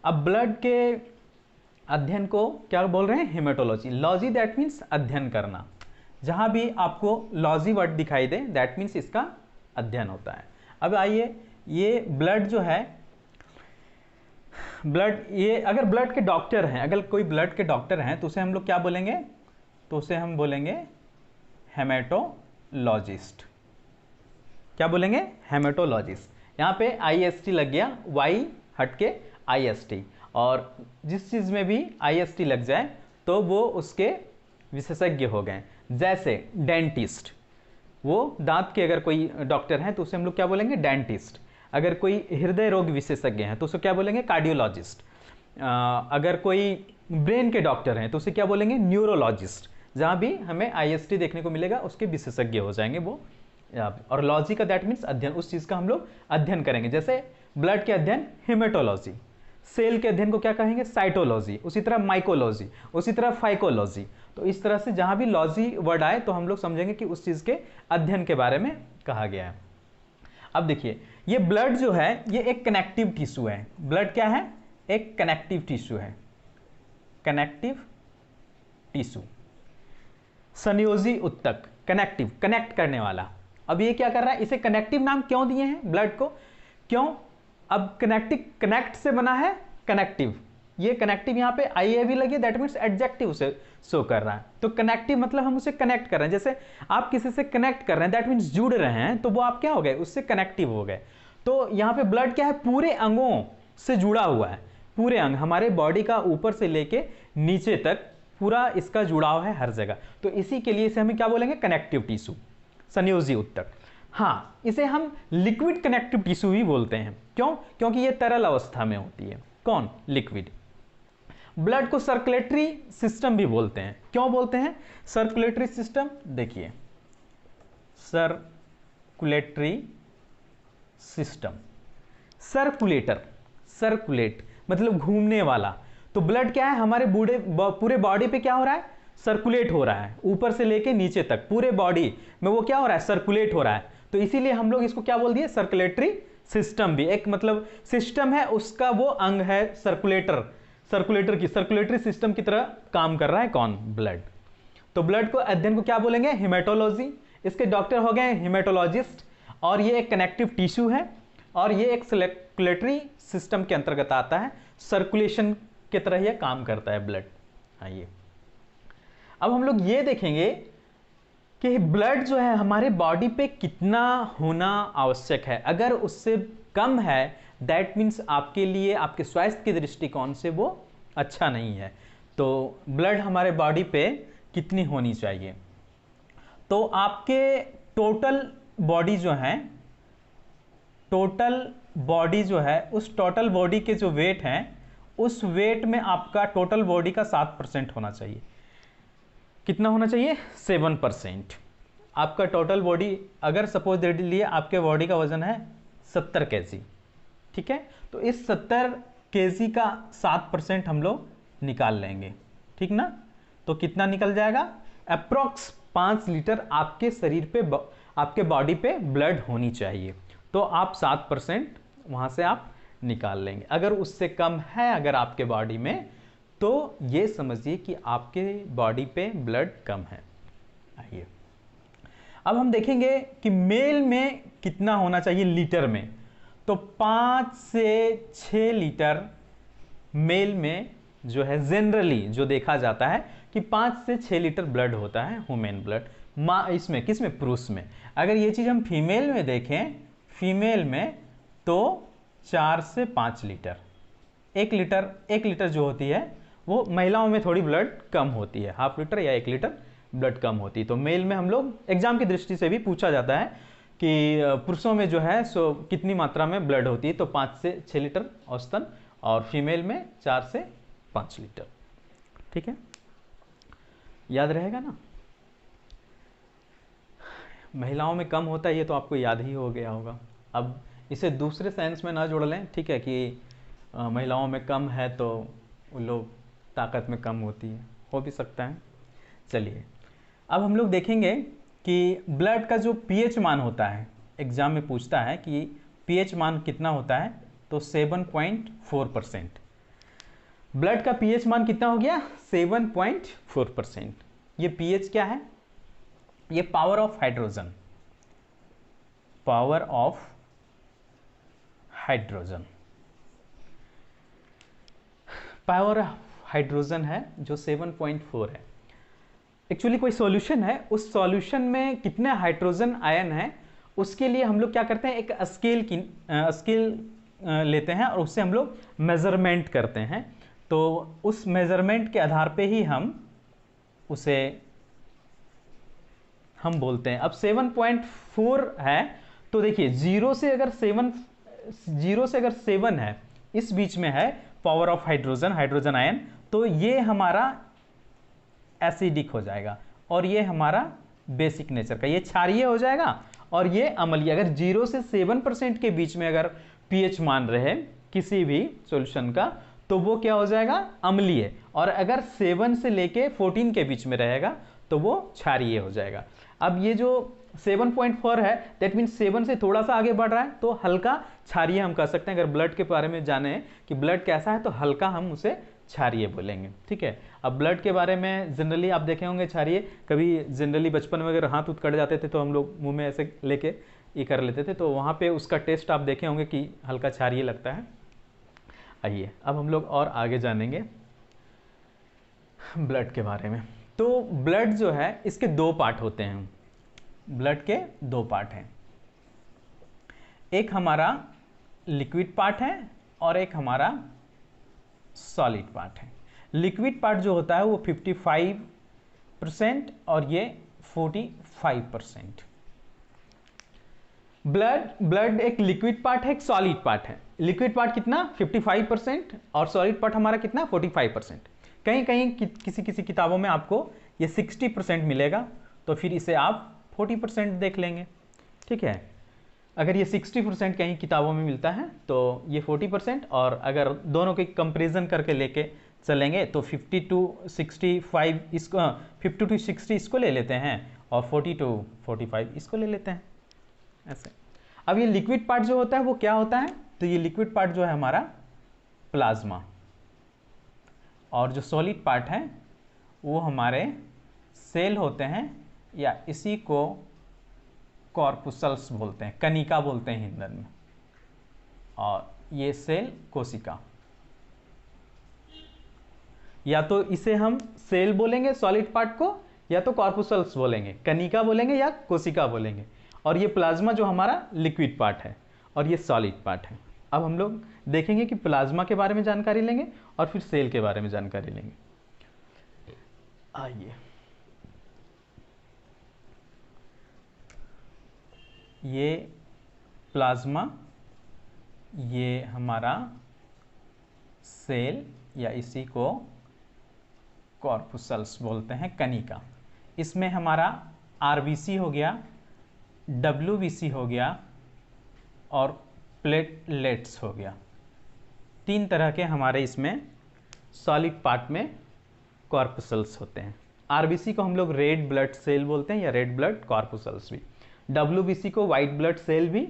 अब ब्लड के अध्ययन को क्या बोल रहे हैं? हेमेटोलॉजी। लॉजी दैट मीन्स अध्ययन करना। जहां भी आपको लॉजी वर्ड दिखाई दे दैट मीन्स इसका अध्ययन होता है। अब आइए, ये ब्लड जो है, ब्लड, ये अगर ब्लड के डॉक्टर हैं, अगर कोई ब्लड के डॉक्टर हैं तो उसे हम लोग क्या बोलेंगे? तो उसे हम बोलेंगे हेमेटोलॉजिस्ट। क्या बोलेंगे? हेमेटोलॉजिस्ट। यहाँ पे IST लग गया, Y हट के IST, और जिस चीज़ में भी IST लग जाए तो वो उसके विशेषज्ञ हो गए। जैसे डेंटिस्ट, वो दांत के अगर कोई डॉक्टर हैं तो उसे हम लोग क्या बोलेंगे? डेंटिस्ट। अगर कोई हृदय रोग विशेषज्ञ हैं तो उसे क्या बोलेंगे? कार्डियोलॉजिस्ट। अगर कोई ब्रेन के डॉक्टर हैं तो उसे क्या बोलेंगे? न्यूरोलॉजिस्ट। जहाँ भी हमें IST देखने को मिलेगा उसके विशेषज्ञ हो जाएंगे वो। और लॉजी का दैट मीन्स अध्ययन, उस चीज़ का हम लोग अध्ययन करेंगे। जैसे ब्लड के अध्ययन हेमेटोलॉजी, सेल के अध्ययन को क्या कहेंगे? साइटोलॉजी, उसी तरह माइकोलॉजी, उसी तरह फाइकोलॉजी। तो इस तरह से जहाँ भी लॉजी वर्ड आए तो हम लोग समझेंगे कि उस चीज़ के अध्ययन के बारे में कहा गया है। अब देखिए, ये ब्लड जो है ये एक कनेक्टिव टिश्यू है। ब्लड क्या है? एक कनेक्टिव टिश्यू है। कनेक्टिव टिश्यू, संयोजी उत्तक, कनेक्टिव, कनेक्ट करने वाला। अब ये क्या कर रहा है? इसे कनेक्टिव नाम क्यों दिए हैं ब्लड को? क्यों? अब कनेक्टिव, कनेक्ट से बना है कनेक्टिव। ये कनेक्टिव यहाँ पे आई भी लगी, दैट मीन्स एडजेक्टिव से शो कर रहा है। तो कनेक्टिव मतलब हम उसे कनेक्ट कर रहे हैं। जैसे आप किसी से कनेक्ट कर रहे हैं दैट मीन्स जुड़ रहे हैं, तो वो आप क्या हो गए? उससे कनेक्टिव हो गए। तो यहाँ पे ब्लड क्या है? पूरे अंगों से जुड़ा हुआ है। पूरे अंग, हमारे बॉडी का ऊपर से लेके नीचे तक पूरा इसका जुड़ाव है हर जगह। तो इसी के लिए इसे हमें क्या बोलेंगे? कनेक्टिव टिश्यू, संयोजी उत्तक। हाँ, इसे हम लिक्विड कनेक्टिव टिश्यू भी बोलते हैं। क्यों? क्योंकि ये तरल अवस्था में होती है। कौन? लिक्विड। ब्लड को सर्कुलेटरी सिस्टम भी बोलते हैं। क्यों बोलते हैं सर्कुलेटरी सिस्टम? देखिए, सर्कुलेटरी सिस्टम, सर्कुलेटर, सर्कुलेट मतलब घूमने वाला। तो ब्लड क्या है? हमारे पूरे बॉडी पे क्या हो रहा है? सर्कुलेट हो रहा है, ऊपर से लेके नीचे तक पूरे बॉडी में वो क्या हो रहा है? सर्कुलेट हो रहा है। तो इसीलिए हम लोग इसको क्या बोल दिए? Circulatory system. भी एक मतलब सिस्टम है, उसका वो अंग है सर्कुलेटर। सर्कुलेटर की, सर्कुलेटरी सिस्टम की तरह काम कर रहा है कौन? ब्लड। तो ब्लड को अध्ययन को क्या बोलेंगे? हेमेटोलॉजी। इसके डॉक्टर हो गए हेमेटोलॉजिस्ट। और ये एक कनेक्टिव टिश्यू है, और ये एक सर्कुलेटरी सिस्टम के अंतर्गत आता है। सर्कुलेशन की तरह यह काम करता है ब्लड। आइए, अब हम लोग ये देखेंगे कि ब्लड जो है हमारे बॉडी पे कितना होना आवश्यक है। अगर उससे कम है दैट मीन्स आपके लिए, आपके स्वास्थ्य के दृष्टिकोण से वो अच्छा नहीं है। तो ब्लड हमारे बॉडी पे कितनी होनी चाहिए? तो आपके टोटल बॉडी जो है, टोटल बॉडी जो है, उस टोटल बॉडी के जो वेट हैं, उस वेट में आपका टोटल बॉडी का 7% होना चाहिए। कितना होना चाहिए? 7%। आपका टोटल बॉडी, अगर सपोज लिए आपके बॉडी का वजन है 70 kg, ठीक है, तो इस 70 kg का 7% हम लोग निकाल लेंगे, ठीक ना? तो कितना निकल जाएगा? अप्रोक्स 5 लीटर आपके शरीर पे, आपके बॉडी पे ब्लड होनी चाहिए। तो आप 7% वहां से आप निकाल लेंगे। अगर उससे कम है अगर आपके बॉडी में, तो ये समझिए कि आपके बॉडी पे ब्लड कम है। आइए, अब हम देखेंगे कि मेल में कितना होना चाहिए लीटर में। तो 5 से 6 लीटर मेल में जो है जनरली जो देखा जाता है कि 5 से 6 लीटर ब्लड होता है, ह्यूमन ब्लड। इसमें किसमें? पुरुष में। अगर ये चीज हम फीमेल में देखें, फीमेल में तो 4 से 5 लीटर। 1 लीटर जो होती है वो महिलाओं में थोड़ी ब्लड कम होती है, ½ लीटर या 1 लीटर ब्लड कम होती है। तो मेल में हम लोग एग्जाम की दृष्टि से भी पूछा जाता है कि पुरुषों में जो है सो कितनी मात्रा में ब्लड होती है, तो 5 से 6 लीटर औसतन, और फीमेल में 4 से 5 लीटर। ठीक है, याद रहेगा ना? महिलाओं में कम होता है ये तो आपको याद ही हो गया होगा। अब इसे दूसरे साइंस में ना जोड़ लें, ठीक है, कि महिलाओं में कम है तो वो लोग ताकत में कम होती है, हो भी सकता है। चलिए, अब हम लोग देखेंगे कि ब्लड का जो पीएच मान होता है, एग्जाम में पूछता है कि पीएच मान कितना होता है, तो 7.4%। ब्लड का पीएच मान कितना हो गया 7.4%। ये पीएच क्या है, ये power of hydrogen, power of hydrogen, power of hydrogen है जो 7.4 है। एक्चुअली कोई सॉल्यूशन है, उस सॉल्यूशन में कितने हाइड्रोजन आयन है उसके लिए हम लोग क्या करते हैं, एक स्केल लेते हैं और उससे हम लोग मेजरमेंट करते हैं। तो उस मेजरमेंट के आधार पे ही हम उसे हम बोलते हैं। अब 7.4 है तो देखिए 0 से अगर 7 है, इस बीच में है power of hydrogen, hydrogen ion, तो ये हमारा एसिडिक हो जाएगा और ये हमारा बेसिक नेचर का, ये क्षारीय हो जाएगा और ये अम्लीय। अगर 0 से 7% के बीच में अगर पीएच मान रहे किसी भी सॉल्यूशन का तो वो क्या हो जाएगा, अम्लीय। और अगर 7 से लेके 14 के बीच में रहेगा तो वो क्षारीय हो जाएगा। अब ये जो 7.4 है दैट मीन 7 से थोड़ा सा आगे बढ़ रहा है तो हल्का क्षारीय हम कह सकते हैं। अगर ब्लड के बारे में जाने कि ब्लड कैसा है तो हल्का हम उसे क्षारीय बोलेंगे, ठीक है। अब ब्लड के बारे में जनरली आप देखे होंगे क्षारीय, कभी जनरली बचपन में अगर हाथ उठ कट जाते थे तो हम लोग मुंह में ऐसे लेके ये कर लेते थे, तो वहाँ पे उसका टेस्ट आप देखे होंगे कि हल्का क्षारीय लगता है। आइए अब हम लोग और आगे जानेंगे ब्लड के बारे में। तो ब्लड जो है इसके दो पार्ट होते हैं, ब्लड के दो पार्ट हैं, एक हमारा लिक्विड पार्ट है और एक हमारा सॉलिड पार्ट है। लिक्विड पार्ट जो होता है वो 55% और ये 45%। ब्लड एक लिक्विड पार्ट है, एक सॉलिड पार्ट है। लिक्विड पार्ट कितना 55% और सॉलिड पार्ट हमारा कितना 45%। कहीं कहीं किसी किसी किताबों में आपको ये 60% मिलेगा तो फिर इसे आप 40% देख लेंगे, ठीक है। अगर ये 60% कहीं किताबों में मिलता है तो ये 40%, और अगर दोनों के कंपैरिजन करके लेके चलेंगे तो 50 to 65 इसको 50 to 60 इसको ले लेते हैं और 40 to 45 इसको ले लेते हैं ऐसे। अब ये लिक्विड पार्ट जो होता है वो क्या होता है, तो ये लिक्विड पार्ट जो है हमारा प्लाज्मा, और जो सॉलिड पार्ट है वो हमारे सेल होते हैं या इसी को कॉर्पुसल्स बोलते हैं, कनिका बोलते हैं हिंदी में, और ये सेल कोशिका। या तो इसे हम सेल बोलेंगे सॉलिड पार्ट को, या तो कॉर्पुसल्स बोलेंगे, कनिका बोलेंगे या कोशिका बोलेंगे। और ये प्लाज्मा जो हमारा लिक्विड पार्ट है और ये सॉलिड पार्ट है। अब हम लोग देखेंगे कि प्लाज्मा के बारे में जानकारी लेंगे और फिर सेल के बारे में जानकारी लेंगे। आइए ये प्लाज्मा, ये हमारा सेल या इसी को कॉर्पुसल्स बोलते हैं, कनिका। इसमें हमारा आरबीसी हो गया, डब्ल्यूबीसी हो गया और प्लेटलेट्स हो गया। तीन तरह के हमारे इसमें सॉलिड पार्ट में कॉर्पुसल्स होते हैं। आरबीसी को हम लोग रेड ब्लड सेल बोलते हैं या रेड ब्लड कॉर्पुसल्स भी, डब्ल्यूबीसी को वाइट ब्लड सेल भी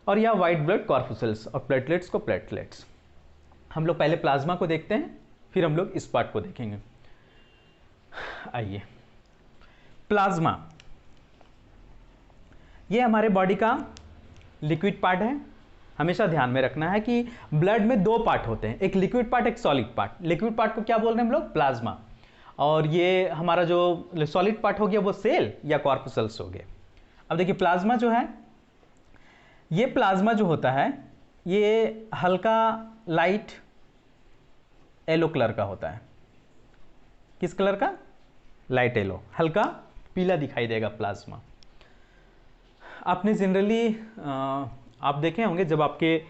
और या वाइट ब्लड कॉर्पुसल्स, और प्लेटलेट्स को प्लेटलेट्स। हम लोग पहले प्लाज्मा को देखते हैं फिर हम लोग इस पार्ट को देखेंगे। आइए प्लाज्मा, ये हमारे बॉडी का लिक्विड पार्ट है। हमेशा ध्यान में रखना है कि ब्लड में दो पार्ट होते हैं, एक लिक्विड पार्ट एक सॉलिड पार्ट। लिक्विड पार्ट को क्या बोल रहे हैं हम लोग, प्लाज्मा, और ये हमारा जो सॉलिड पार्ट हो गया वो सेल या कॉर्पुसल्स हो गए। अब देखिए प्लाज्मा जो है, ये प्लाज्मा जो होता है ये हल्का लाइट येलो कलर का होता है। किस कलर का, लाइट येलो, हल्का पीला दिखाई देगा प्लाज्मा। आपने जनरली आप देखे होंगे जब आपके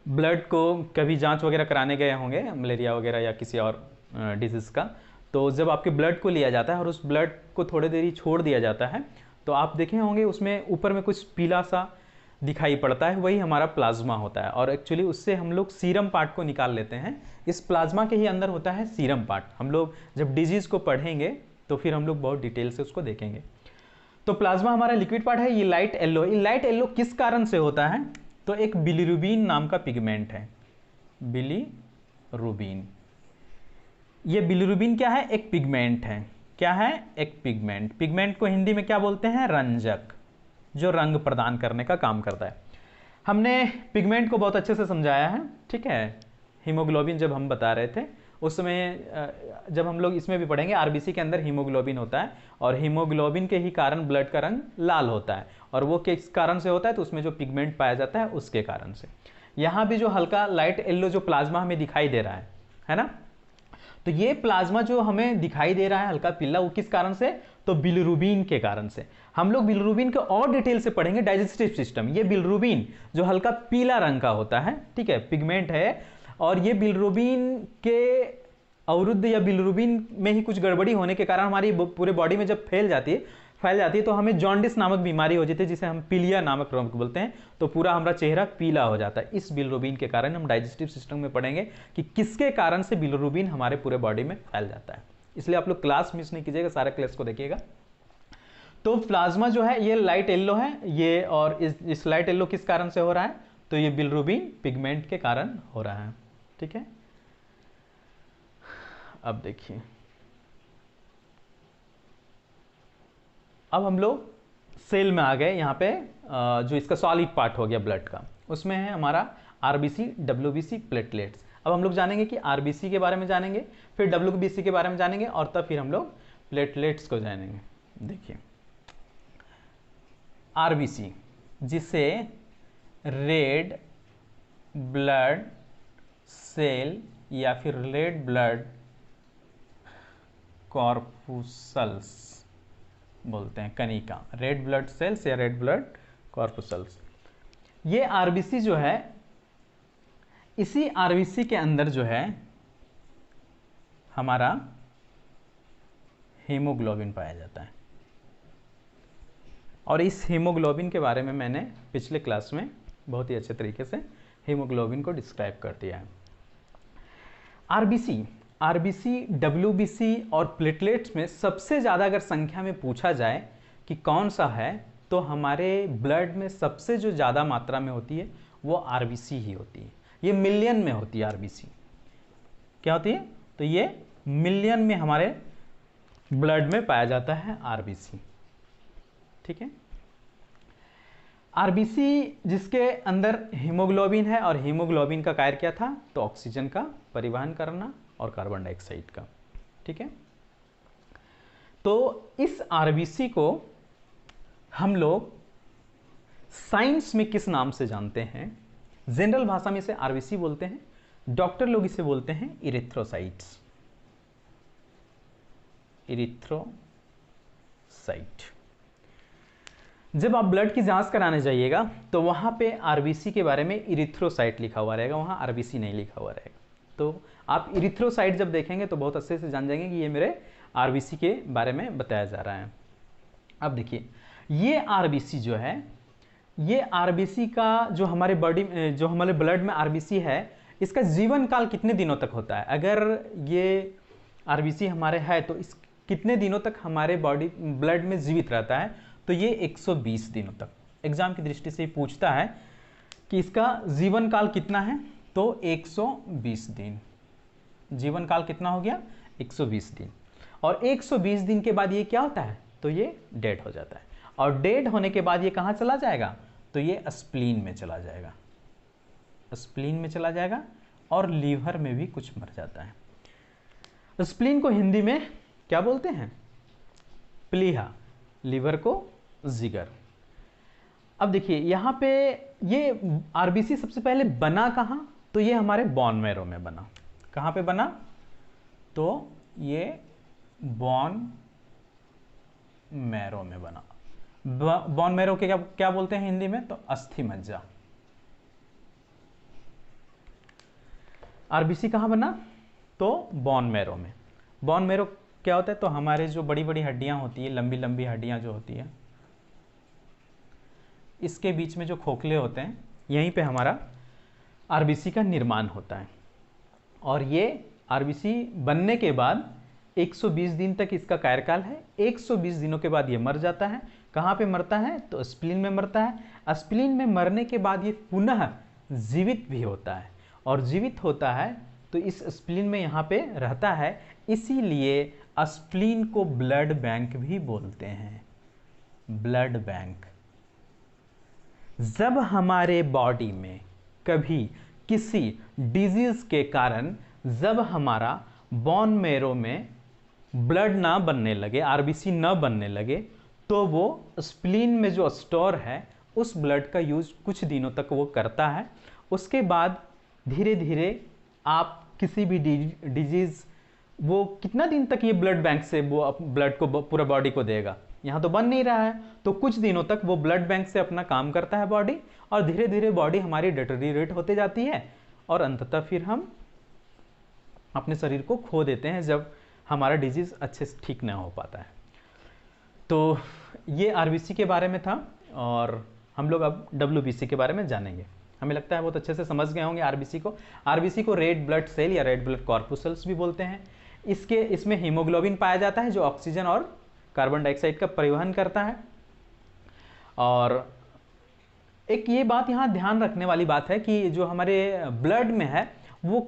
ब्लड को कभी जांच वगैरह कराने गए होंगे, मलेरिया वगैरह या किसी और डिजीज़ का, तो जब आपके ब्लड को लिया जाता है और उस ब्लड को थोड़ी देरी छोड़ दिया जाता है तो आप देखे होंगे उसमें ऊपर में कुछ पीला सा दिखाई पड़ता है, वही हमारा प्लाज्मा होता है। और एक्चुअली उससे हम लोग सीरम पार्ट को निकाल लेते हैं। इस प्लाज्मा के ही अंदर होता है सीरम पार्ट। हम लोग जब डिजीज़ को पढ़ेंगे तो फिर हम लोग बहुत डिटेल से उसको देखेंगे। तो प्लाज्मा हमारा लिक्विड पार्ट है, ये लाइट येलो। ये लाइट येलो किस कारण से होता है, तो एक बिलीरुबिन नाम का पिगमेंट है, बिलीरुबिन। ये बिलिरुबिन क्या है? एक पिगमेंट है। क्या है? एक पिगमेंट। पिगमेंट को हिंदी में क्या बोलते हैं? रंजक, जो रंग प्रदान करने का काम करता है। हमने पिगमेंट को बहुत अच्छे से समझाया है, ठीक है। हीमोग्लोबिन जब हम बता रहे थे उस समय, जब हम लोग इसमें भी पढ़ेंगे, आरबीसी के अंदर हीमोग्लोबिन होता है और हीमोग्लोबिन के ही कारण ब्लड का रंग लाल होता है, और वो किस कारण से होता है? तो उसमें जो पिगमेंट पाया जाता है उसके कारण से। यहाँ भी जो हल्का लाइट येलो जो प्लाज्मा हमें दिखाई दे रहा है ना, तो ये प्लाज्मा जो हमें दिखाई दे रहा है हल्का पीला, वो किस कारण से? तो बिलिरुबिन के कारण से। हम लोग बिलिरुबिन को और डिटेल से पढ़ेंगे, डाइजेस्टिव सिस्टम। ये बिलिरुबिन जो हल्का पीला रंग का होता है, ठीक है, पिगमेंट है, और ये बिलिरुबिन के अवरुद्ध या बिलिरुबिन में ही कुछ गड़बड़ी होने के कारण हमारी पूरे बॉडी में जब फैल जाती है तो हमें जॉन्डिस नामक बीमारी हो जाती है, जिसे हम पीलिया नामक रोग बोलते हैं। तो पूरा हमारा चेहरा पीला हो जाता है इस बिलिरुबिन के कारण। हम डाइजेस्टिव सिस्टम में पढ़ेंगे कि किसके कारण से बिलिरुबिन हमारे पूरे बॉडी में फैल जाता है। इसलिए आप लोग क्लास मिस नहीं कीजिएगा, सारे क्लास को देखिएगा। तो प्लाज्मा जो है ये लाइट येलो है, ये, और इस लाइट येलो किस कारण से हो रहा है? तो ये बिलिरुबिन पिगमेंट के कारण हो रहा है, ठीक है। अब देखिए, अब हम लोग सेल में आ गए। यहाँ पे जो इसका सॉलिड पार्ट हो गया ब्लड का, उसमें है हमारा आरबीसी, डब्ल्यूबीसी, प्लेटलेट्स। अब हम लोग जानेंगे कि आरबीसी के बारे में जानेंगे, फिर डब्ल्यूबीसी के बारे में जानेंगे, और तब फिर हम लोग प्लेटलेट्स को जानेंगे। देखिए, आरबीसी, जिसे रेड ब्लड सेल या फिर रेड ब्लड कॉर्पुसल्स बोलते हैं, कनिका, रेड ब्लड सेल्स या रेड ब्लड कॉर्पुसल्स। ये आरबीसी जो है, इसी आरबीसी के अंदर जो है हमारा हीमोग्लोबिन पाया जाता है, और इस हीमोग्लोबिन के बारे में मैंने पिछले क्लास में बहुत ही अच्छे तरीके से हीमोग्लोबिन को डिस्क्राइब कर दिया है। आरबीसी, डब्ल्यूबीसी और प्लेटलेट्स में सबसे ज़्यादा अगर संख्या में पूछा जाए कि कौन सा है, तो हमारे ब्लड में सबसे जो ज़्यादा मात्रा में होती है वो आरबीसी ही होती है। ये मिलियन में होती है आरबीसी। क्या होती है? तो ये मिलियन में हमारे ब्लड में पाया जाता है आरबीसी, ठीक है। आरबीसी जिसके अंदर हीमोग्लोबिन है, और हीमोग्लोबिन का कार्य क्या था? तो ऑक्सीजन का परिवहन करना और कार्बन डाइऑक्साइड का, ठीक है। तो इस आरबीसी को हम लोग साइंस में किस नाम से जानते हैं? जनरल भाषा में इसे आरबीसी बोलते हैं, डॉक्टर लोग इसे बोलते हैं इरिथ्रोसाइट्स। इरिथ्रोसाइट। जब आप ब्लड की जांच कराने जाइएगा तो वहां पे आरबीसी के बारे में इरिथ्रोसाइट लिखा हुआ रहेगा, वहां आरबीसी नहीं लिखा हुआ रहेगा। तो आप इरिथ्रोसाइट जब देखेंगे तो बहुत अच्छे से जान जाएंगे कि ये मेरे आरबीसी के बारे में बताया जा रहा है। अब देखिए, ये आरबीसी जो है, ये आरबीसी का जो हमारे बॉडी में, जो हमारे ब्लड में आरबीसी है, इसका जीवन काल कितने दिनों तक होता है? अगर ये आरबीसी हमारे है तो इस कितने दिनों तक हमारे बॉडी ब्लड में जीवित रहता है? तो ये 120 दिनों तक। एग्जाम की दृष्टि से पूछता है कि इसका जीवन काल कितना है, तो 120 दिन। जीवन काल कितना हो गया? 120 दिन। और 120 दिन के बाद ये क्या होता है? तो ये डेड हो जाता है, और डेड होने के बाद ये कहाँ चला जाएगा? तो ये स्प्लीन में चला जाएगा, स्प्लीन में चला जाएगा, और लीवर में भी कुछ मर जाता है। स्प्लीन को हिंदी में क्या बोलते हैं? प्लीहा, लीवर को जिगर। अब देखिए, यहाँ पे ये आरबीसी सबसे पहले बना कहाँ? तो ये हमारे बोन मैरो में बना। कहाँ पे बना? तो ये बोन मैरो में बना। बोन मैरो के क्या बोलते हैं हिंदी में? तो अस्थि मज्जा। आरबीसी कहाँ बना? तो बोन मैरो में। बोन मैरो क्या होता है? तो हमारे जो बड़ी बड़ी हड्डियां होती है, लंबी लंबी हड्डियां जो होती है, इसके बीच में जो खोखले होते हैं, यहीं पे हमारा आरबीसी का निर्माण होता है। और ये आरबीसी बनने के बाद 120 दिन तक इसका कार्यकाल है। 120 दिनों के बाद ये मर जाता है। कहाँ पे मरता है? तो स्प्लीन में मरता है। स्प्लीन में मरने के बाद ये पुनः जीवित भी होता है, और जीवित होता है तो इस स्प्लीन में यहाँ पे रहता है, इसीलिए स्प्लीन को ब्लड बैंक भी बोलते हैं, ब्लड बैंक। जब हमारे बॉडी में कभी किसी डिजीज के कारण जब हमारा बोन मैरो में ब्लड ना बनने लगे, आरबीसी ना बनने लगे, तो वो स्प्लीन में जो स्टोर है उस ब्लड का यूज कुछ दिनों तक वो करता है। उसके बाद धीरे धीरे आप किसी भी डिजीज, वो कितना दिन तक ये ब्लड बैंक से वो ब्लड को पूरा बॉडी को देगा, यहाँ तो बन नहीं रहा है, तो कुछ दिनों तक वो ब्लड बैंक से अपना काम करता है बॉडी, और धीरे धीरे बॉडी हमारी डिटेरियोरेट होते जाती है और अंततः फिर हम अपने शरीर को खो देते हैं जब हमारा डिजीज अच्छे से ठीक ना हो पाता है। तो ये आरबीसी के बारे में था, और हम लोग अब डब्ल्यूबीसी के बारे में जानेंगे। हमें लगता है बहुत अच्छे से समझ गए होंगे आरबीसी को। आरबीसी को रेड ब्लड सेल या रेड ब्लड कॉर्पुसल्स भी बोलते हैं। इसमें हीमोग्लोबिन पाया जाता है जो ऑक्सीजन और कार्बन डाइऑक्साइड का परिवहन करता है। और एक ये बात यहाँ ध्यान रखने वाली बात है कि जो हमारे ब्लड में है वो